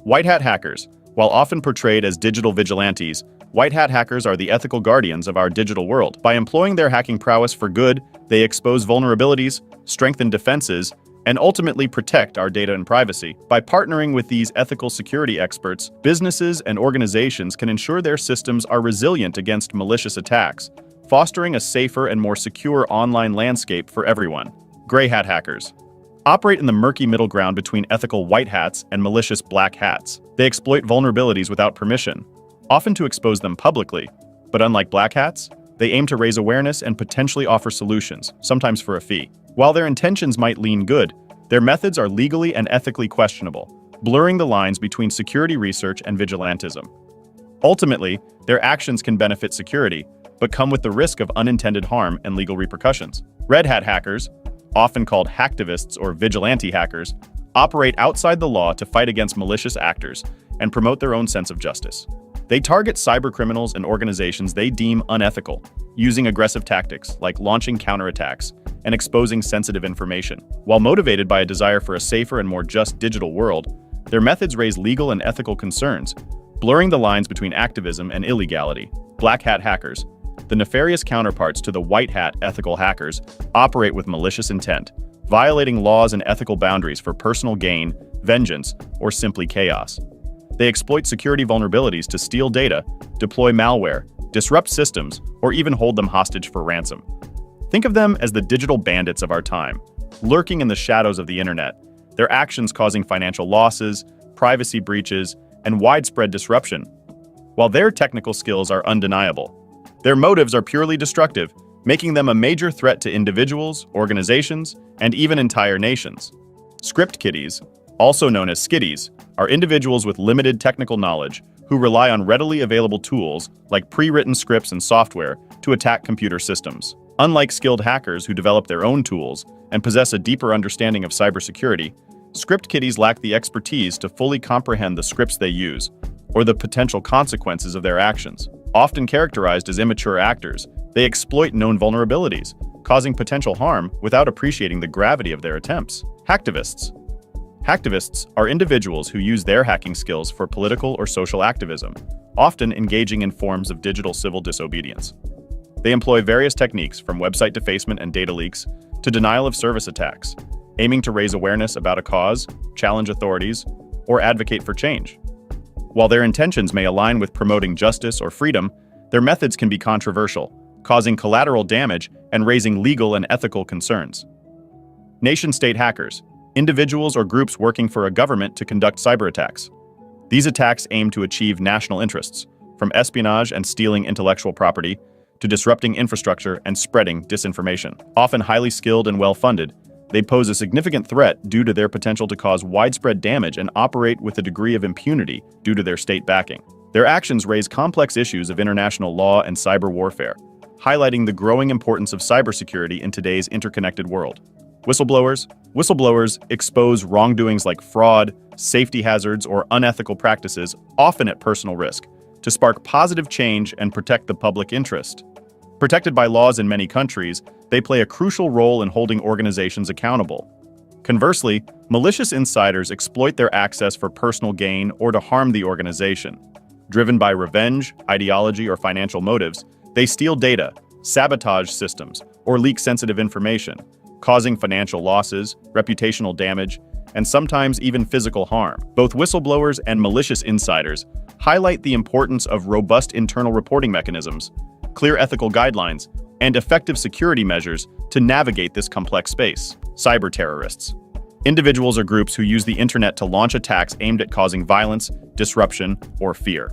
White hat hackers. While often portrayed as digital vigilantes, white hat hackers are the ethical guardians of our digital world. By employing their hacking prowess for good, they expose vulnerabilities, strengthen defenses, and ultimately protect our data and privacy. By partnering with these ethical security experts, businesses and organizations can ensure their systems are resilient against malicious attacks, fostering a safer and more secure online landscape for everyone. Gray hat hackers operate in the murky middle ground between ethical white hats and malicious black hats. They exploit vulnerabilities without permission, often to expose them publicly. But unlike black hats, they aim to raise awareness and potentially offer solutions, sometimes for a fee. While their intentions might lean good, their methods are legally and ethically questionable, blurring the lines between security research and vigilantism. Ultimately, their actions can benefit security, but come with the risk of unintended harm and legal repercussions. Red hat hackers, often called hacktivists or vigilante hackers, operate outside the law to fight against malicious actors and promote their own sense of justice. They target cybercriminals and organizations they deem unethical, using aggressive tactics like launching counterattacks and exposing sensitive information. While motivated by a desire for a safer and more just digital world, their methods raise legal and ethical concerns, blurring the lines between activism and illegality. Black hat hackers, the nefarious counterparts to the white hat ethical hackers, operate with malicious intent, violating laws and ethical boundaries for personal gain, vengeance, or simply chaos. They exploit security vulnerabilities to steal data, deploy malware, disrupt systems, or even hold them hostage for ransom. Think of them as the digital bandits of our time, lurking in the shadows of the internet, their actions causing financial losses, privacy breaches, and widespread disruption. While their technical skills are undeniable, their motives are purely destructive, making them a major threat to individuals, organizations, and even entire nations. Script kiddies, also known as skiddies, are individuals with limited technical knowledge who rely on readily available tools like pre-written scripts and software to attack computer systems. Unlike skilled hackers who develop their own tools and possess a deeper understanding of cybersecurity, script kiddies lack the expertise to fully comprehend the scripts they use or the potential consequences of their actions. Often characterized as immature actors, they exploit known vulnerabilities, causing potential harm without appreciating the gravity of their attempts. Hacktivists. Hacktivists are individuals who use their hacking skills for political or social activism, often engaging in forms of digital civil disobedience. They employ various techniques from website defacement and data leaks to denial of service attacks, aiming to raise awareness about a cause, challenge authorities, or advocate for change. While their intentions may align with promoting justice or freedom, their methods can be controversial, causing collateral damage and raising legal and ethical concerns. Nation-state hackers, individuals or groups working for a government to conduct cyber attacks. These attacks aim to achieve national interests, from espionage and stealing intellectual property to disrupting infrastructure and spreading disinformation. Often highly skilled and well-funded, they pose a significant threat due to their potential to cause widespread damage and operate with a degree of impunity due to their state backing. Their actions raise complex issues of international law and cyber warfare, highlighting the growing importance of cybersecurity in today's interconnected world. Whistleblowers. Whistleblowers expose wrongdoings like fraud, safety hazards, or unethical practices, often at personal risk, to spark positive change and protect the public interest. Protected by laws in many countries, they play a crucial role in holding organizations accountable. Conversely, malicious insiders exploit their access for personal gain or to harm the organization. Driven by revenge, ideology, or financial motives, they steal data, sabotage systems, or leak sensitive information, causing financial losses, reputational damage, and sometimes even physical harm. Both whistleblowers and malicious insiders highlight the importance of robust internal reporting mechanisms, clear ethical guidelines, and effective security measures to navigate this complex space. Cyber terrorists. Individuals or groups who use the internet to launch attacks aimed at causing violence, disruption, or fear.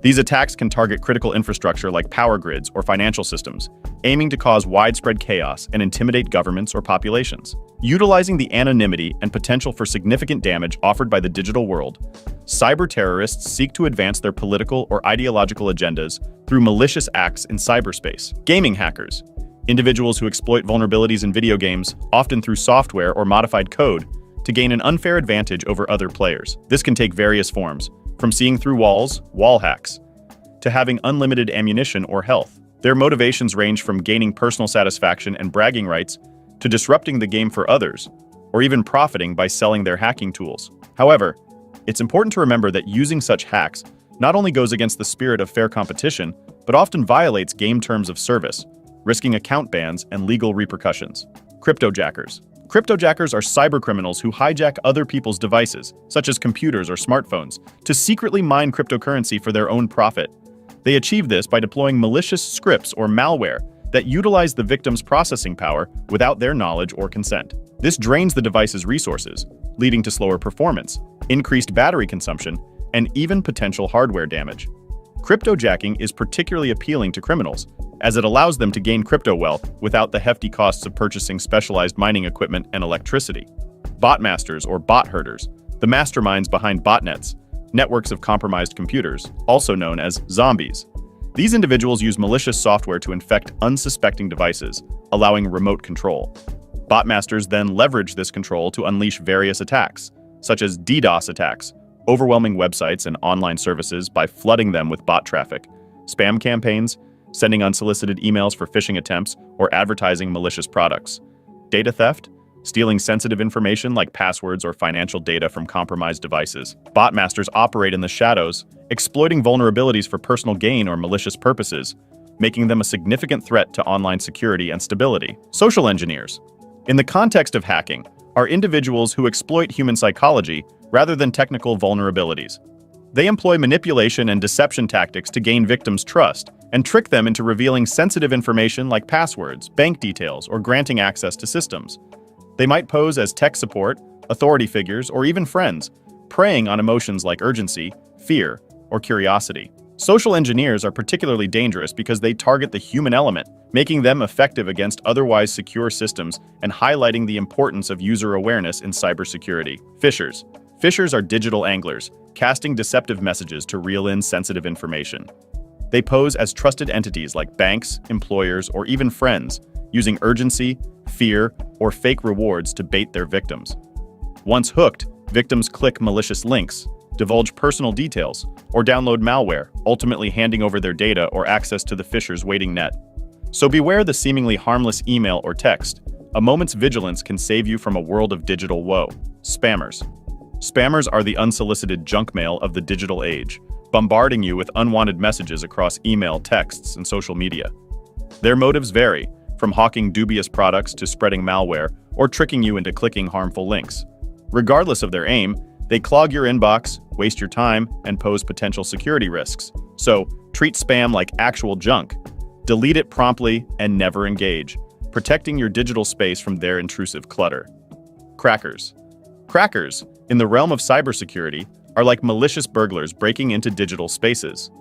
These attacks can target critical infrastructure like power grids or financial systems, aiming to cause widespread chaos and intimidate governments or populations. Utilizing the anonymity and potential for significant damage offered by the digital world, cyber terrorists seek to advance their political or ideological agendas through malicious acts in cyberspace. Gaming hackers. Individuals who exploit vulnerabilities in video games, often through software or modified code, to gain an unfair advantage over other players. This can take various forms, from seeing through walls, wall hacks, to having unlimited ammunition or health. Their motivations range from gaining personal satisfaction and bragging rights to disrupting the game for others, or even profiting by selling their hacking tools. However, It's important to remember that using such hacks not only goes against the spirit of fair competition, but often violates game terms of service, risking account bans and legal repercussions. Cryptojackers. Cryptojackers are cybercriminals who hijack other people's devices, such as computers or smartphones, to secretly mine cryptocurrency for their own profit. They achieve this by deploying malicious scripts or malware that utilize the victim's processing power without their knowledge or consent. This drains the device's resources, leading to slower performance, increased battery consumption, and even potential hardware damage. Cryptojacking is particularly appealing to criminals, as it allows them to gain crypto wealth without the hefty costs of purchasing specialized mining equipment and electricity. Botmasters or bot herders, the masterminds behind botnets, networks of compromised computers, also known as zombies. These individuals use malicious software to infect unsuspecting devices, allowing remote control. Botmasters then leverage this control to unleash various attacks, such as DDoS attacks, overwhelming websites and online services by flooding them with bot traffic, spam campaigns, sending unsolicited emails for phishing attempts, or advertising malicious products. Data theft, stealing sensitive information like passwords or financial data from compromised devices. Botmasters operate in the shadows, exploiting vulnerabilities for personal gain or malicious purposes, making them a significant threat to online security and stability. Social engineers. In the context of hacking, are individuals who exploit human psychology rather than technical vulnerabilities. They employ manipulation and deception tactics to gain victims' trust and trick them into revealing sensitive information like passwords, bank details, or granting access to systems. They might pose as tech support, authority figures, or even friends, preying on emotions like urgency, fear, or curiosity. Social engineers are particularly dangerous because they target the human element, making them effective against otherwise secure systems and highlighting the importance of user awareness in cybersecurity. Phishers. Phishers are digital anglers, casting deceptive messages to reel in sensitive information. They pose as trusted entities like banks, employers, or even friends, using urgency, fear, or fake rewards to bait their victims. Once hooked, victims click malicious links, divulge personal details, or download malware, ultimately handing over their data or access to the phisher's waiting net. So beware the seemingly harmless email or text. A moment's vigilance can save you from a world of digital woe. Spammers. Spammers are the unsolicited junk mail of the digital age, bombarding you with unwanted messages across email, texts, and social media. Their motives vary, from hawking dubious products to spreading malware or tricking you into clicking harmful links. Regardless of their aim, they clog your inbox, waste your time, and pose potential security risks. So, treat spam like actual junk. Delete it promptly and never engage, protecting your digital space from their intrusive clutter. Crackers. Crackers, in the realm of cybersecurity, are like malicious burglars breaking into digital spaces.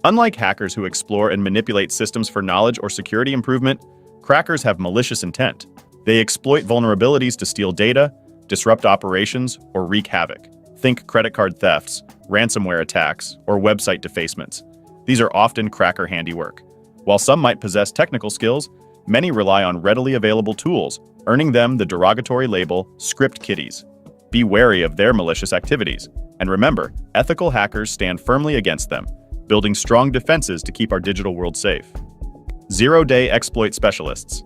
Unlike hackers who explore and manipulate systems for knowledge or security improvement, crackers have malicious intent. They exploit vulnerabilities to steal data, disrupt operations, or wreak havoc. Think credit card thefts, ransomware attacks, or website defacements. These are often cracker handiwork. While some might possess technical skills, many rely on readily available tools, earning them the derogatory label script kiddies. Be wary of their malicious activities, and remember, ethical hackers stand firmly against them, building strong defenses to keep our digital world safe. Zero-day exploit specialists.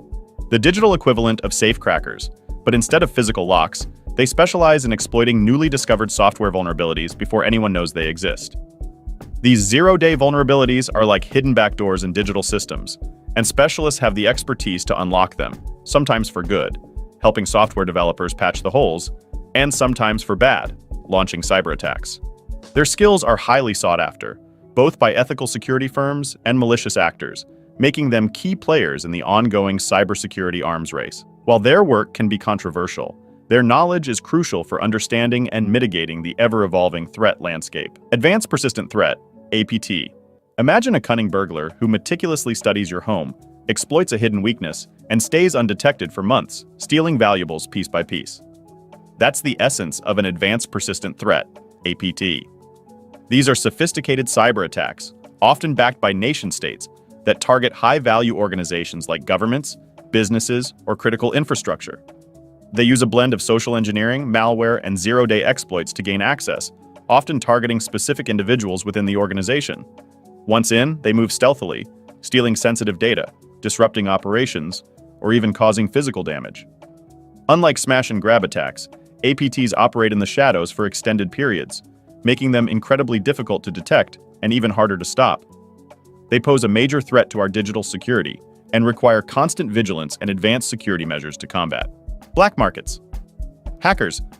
The digital equivalent of safe crackers, but instead of physical locks, they specialize in exploiting newly discovered software vulnerabilities before anyone knows they exist. These zero-day vulnerabilities are like hidden backdoors in digital systems, and specialists have the expertise to unlock them, sometimes for good, helping software developers patch the holes, and sometimes for bad, launching cyber attacks. Their skills are highly sought after, both by ethical security firms and malicious actors, making them key players in the ongoing cybersecurity arms race. While their work can be controversial, their knowledge is crucial for understanding and mitigating the ever-evolving threat landscape. Advanced Persistent Threat, APT. Imagine a cunning burglar who meticulously studies your home, exploits a hidden weakness, and stays undetected for months, stealing valuables piece by piece. That's the essence of an Advanced Persistent Threat, APT. These are sophisticated cyber attacks, often backed by nation-states, that target high-value organizations like governments, businesses, or critical infrastructure. They use a blend of social engineering, malware, and zero-day exploits to gain access, often targeting specific individuals within the organization. Once in, they move stealthily, stealing sensitive data, disrupting operations, or even causing physical damage. Unlike smash-and-grab attacks, APTs operate in the shadows for extended periods, making them incredibly difficult to detect and even harder to stop. They pose a major threat to our digital security and require constant vigilance and advanced security measures to combat. Black markets.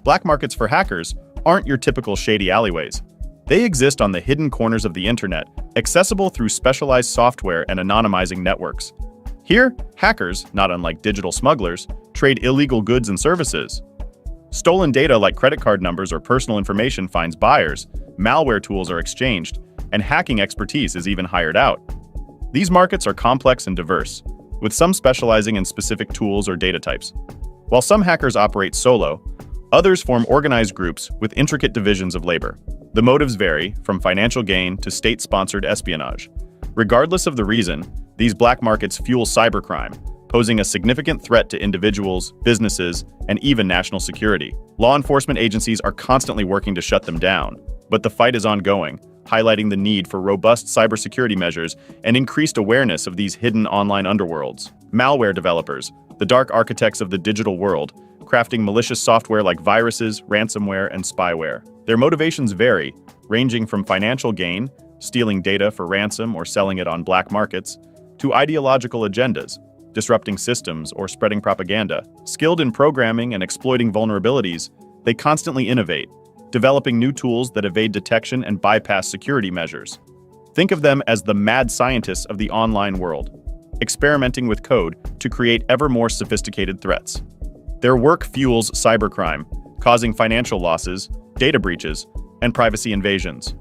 Black markets for hackers aren't your typical shady alleyways. They exist on the hidden corners of the internet, accessible through specialized software and anonymizing networks. Here, hackers, not unlike digital smugglers, trade illegal goods and services. Stolen data like credit card numbers or personal information finds buyers, malware tools are exchanged, and hacking expertise is even hired out. These markets are complex and diverse, with some specializing in specific tools or data types. While some hackers operate solo, others form organized groups with intricate divisions of labor. The motives vary, from financial gain to state-sponsored espionage. Regardless of the reason, these black markets fuel cybercrime, posing a significant threat to individuals, businesses, and even national security. Law enforcement agencies are constantly working to shut them down, but the fight is ongoing, highlighting the need for robust cybersecurity measures and increased awareness of these hidden online underworlds. Malware developers, the dark architects of the digital world, crafting malicious software like viruses, ransomware, and spyware. Their motivations vary, ranging from financial gain, stealing data for ransom or selling it on black markets, to ideological agendas, disrupting systems or spreading propaganda. Skilled in programming and exploiting vulnerabilities, they constantly innovate, developing new tools that evade detection and bypass security measures. Think of them as the mad scientists of the online world, experimenting with code to create ever more sophisticated threats. Their work fuels cybercrime, causing financial losses, data breaches, and privacy invasions.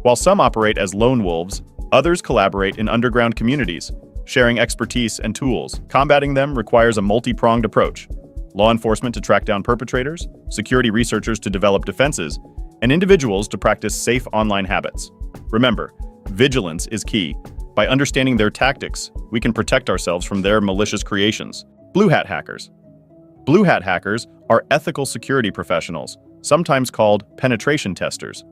While some operate as lone wolves, others collaborate in underground communities, sharing expertise and tools. Combating them requires a multi-pronged approach: law enforcement to track down perpetrators, security researchers to develop defenses, and individuals to practice safe online habits. Remember, vigilance is key. By understanding their tactics, we can protect ourselves from their malicious creations. Blue hat hackers. Blue hat hackers are ethical security professionals, sometimes called penetration testers,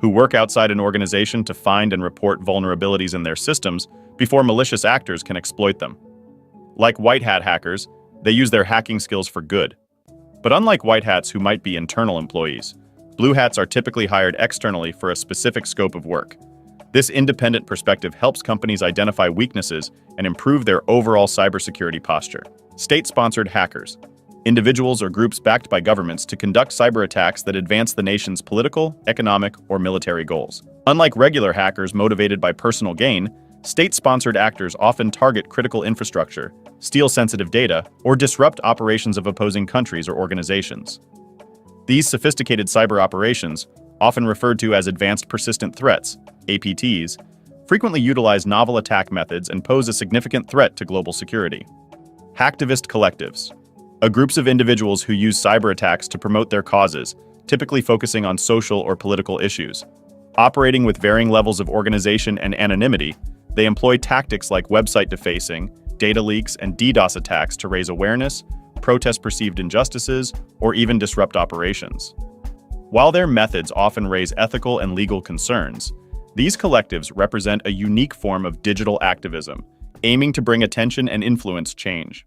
who work outside an organization to find and report vulnerabilities in their systems before malicious actors can exploit them. Like white hat hackers, they use their hacking skills for good. But unlike white hats who might be internal employees, blue hats are typically hired externally for a specific scope of work. This independent perspective helps companies identify weaknesses and improve their overall cybersecurity posture. State-sponsored hackers. Individuals or groups backed by governments to conduct cyber attacks that advance the nation's political, economic, or military goals. Unlike regular hackers motivated by personal gain, state-sponsored actors often target critical infrastructure, steal sensitive data, or disrupt operations of opposing countries or organizations. These sophisticated cyber operations, often referred to as advanced persistent threats, APTs, frequently utilize novel attack methods and pose a significant threat to global security. Hacktivist collectives. Groups of individuals who use cyber attacks to promote their causes, typically focusing on social or political issues. Operating with varying levels of organization and anonymity, they employ tactics like website defacing, data leaks, and DDoS attacks to raise awareness, protest perceived injustices, or even disrupt operations. While their methods often raise ethical and legal concerns, these collectives represent a unique form of digital activism, aiming to bring attention and influence change.